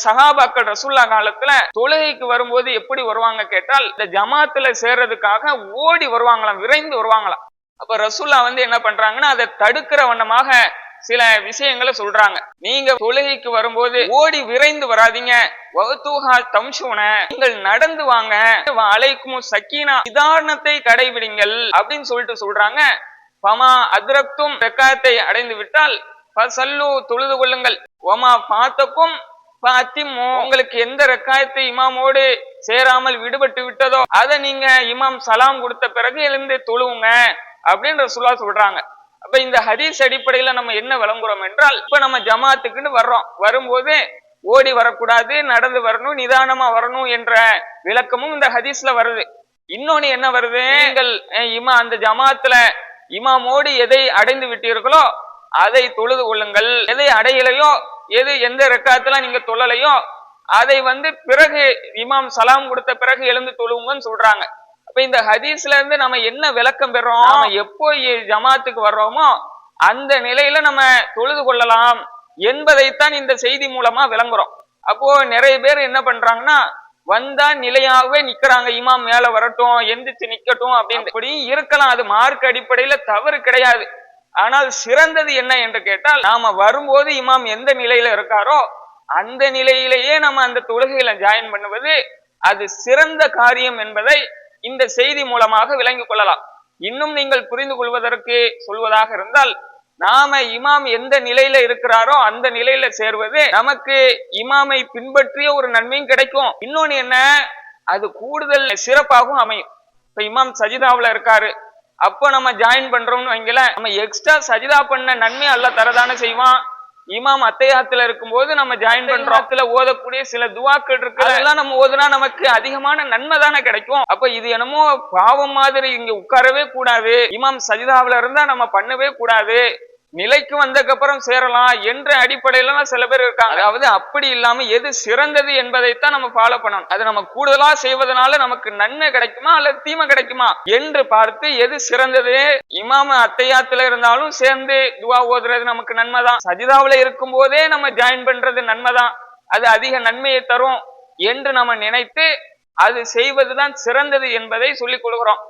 சஹாபாக்கள் ரசூல்லா காலத்துல தொழுகைக்கு வரும்போது எப்படி வருவாங்க கேட்டால், இந்த ஜமாத்துல சேர்றதுக்காக ஓடி வருவாங்களாம், விரைந்து வருவாங்களாம். அப்ப ரசூல்லா என்ன பண்றாங்கன்னா, அதை தடுக்கிற வண்ணமாக சில விஷயங்களை சொல்றாங்க. நீங்க தொழுகைக்கு வரும்போது ஓடி விரைந்து வராதீங்க, நீங்கள் நடந்து வாங்க, அலைக்கும் சக்கீனா, நிதானத்தை கடைபிடிங்கள் அப்படின்னு சொல்றாங்க. பமா அதிரப்தும் ரெக்காயத்தை அடைந்து விட்டால் சல்லு தொழுது கொள்ளுங்கள், ஒமா பாத்தக்கும் உங்களுக்கு எந்த ரெக்காயத்தை இமாமோடு சேராமல் விடுபட்டு விட்டதோ அதை நீங்க இமாம் சலாம் கொடுத்த பிறகு எழுந்து தொழுவுங்க அப்படின்னு ரசூலுல்லாஹ் சொல்றாங்க. அப்ப இந்த ஹதீஸ் அடிப்படையில நம்ம என்ன விளங்குறோம் என்றால், இப்ப நம்ம ஜமாத்துக்குன்னு வர்றோம், வரும்போது ஓடி வரக்கூடாது, நடந்து வரணும், நிதானமா வரணும் என்ற விளக்கமும் இந்த ஹதீஸ்ல வருது. இன்னொன்னு என்ன வருது, நீங்கள் அந்த ஜமாத்துல இமாமோடு எதை அடைந்து விட்டீர்களோ அதை தொழுது கொள்ளுங்கள், எதை அடையலையோ எந்த ரெக்காத்துல நீங்க தொழலையோ அதை பிறகு இமாம் சலாம் கொடுத்த பிறகு எழுந்து தொழுவுங்கன்னு சொல்றாங்க. அப்ப இந்த ஹதீஸ்ல இருந்து நம்ம என்ன விளக்கம் பெறோம், நம்ம எப்போ ஜமாத்துக்கு வர்றோமோ அந்த நிலையில நம்ம தொழுது கொள்ளலாம் என்பதைத்தான் இந்த செய்தி மூலமா விளங்குறோம். அப்போ நிறைய பேர் என்ன பண்றாங்கன்னா, வந்தா நிலையாகவே நிக்கிறாங்க, இமாம் மேல வரட்டும், எந்திரிச்சு நிக்கட்டும் அப்படின்னு இருக்கலாம். அது மார்க் அடிப்படையில தவறு கிடையாது. ஆனால் சிறந்தது என்ன என்று கேட்டால், நாம வரும்போது இமாம் எந்த நிலையில இருக்காரோ அந்த நிலையிலேயே நம்ம அந்த தொழுகையில ஜாயின் பண்ணுவது அது சிறந்த காரியம் என்பதை இந்த செய்தி மூலமாக விளங்கிக் கொள்ளலாம். இன்னும் நீங்கள் புரிந்து கொள்வதற்கு சொல்வதாக இருந்தால், நாம இமாம் எந்த நிலையில இருக்கிறாரோ அந்த நிலையில சேர்வது நமக்கு இமாமை பின்பற்றிய ஒரு நன்மையும் கிடைக்கும். இன்னொன்னு என்ன, அது கூடுதல் சிறப்பாகவும் அமையும். இப்ப இமாம் சஜிதாவுல இருக்காரு, அப்போ நம்ம ஜாயின் பண்றோம்னு வைங்கல, நம்ம எக்ஸ்ட்ரா சஜிதா பண்ண நன்மை அல்லாஹ் தரதானே செய்வான். இமாம் அத்தையாத்துல இருக்கும்போது நம்ம ஜாயின் பண்றோம், ஓதக்கூடிய சில துவாக்கள் இருக்கு, அதெல்லாம் நம்ம ஓதுனா நமக்கு அதிகமான நன்மை தானே கிடைக்கும். அப்ப இது என்னமோ பாவம் மாதிரி இங்க உட்காரவே கூடாது, இமாம் சஜிதாவில இருந்தா நம்ம பண்ணவே கூடாது, நிலைக்கு வந்ததுக்கு அப்புறம் சேரலாம் என்ற அடிப்படையில சில பேர் இருக்காங்க. அதாவது அப்படி இல்லாம எது சிறந்தது என்பதைத்தான் நம்ம ஃபாலோ பண்ணணும். அது நம்ம கூடுதலா செய்வதனால நமக்கு நன்மை கிடைக்குமா அல்லது தீமை கிடைக்குமா என்று பார்த்து எது சிறந்தது. இமாம அத்தையாத்துல இருந்தாலும் சேர்ந்து துவா ஓதுறது நமக்கு நன்மை தான், சஜிதாவுல இருக்கும் போதே நம்ம ஜாயின் பண்றது நன்மை தான், அது அதிக நன்மையை தரும் என்று நம்ம நினைத்து அது செய்வதுதான் சிறந்தது என்பதை சொல்லிக் கொள்கிறோம்.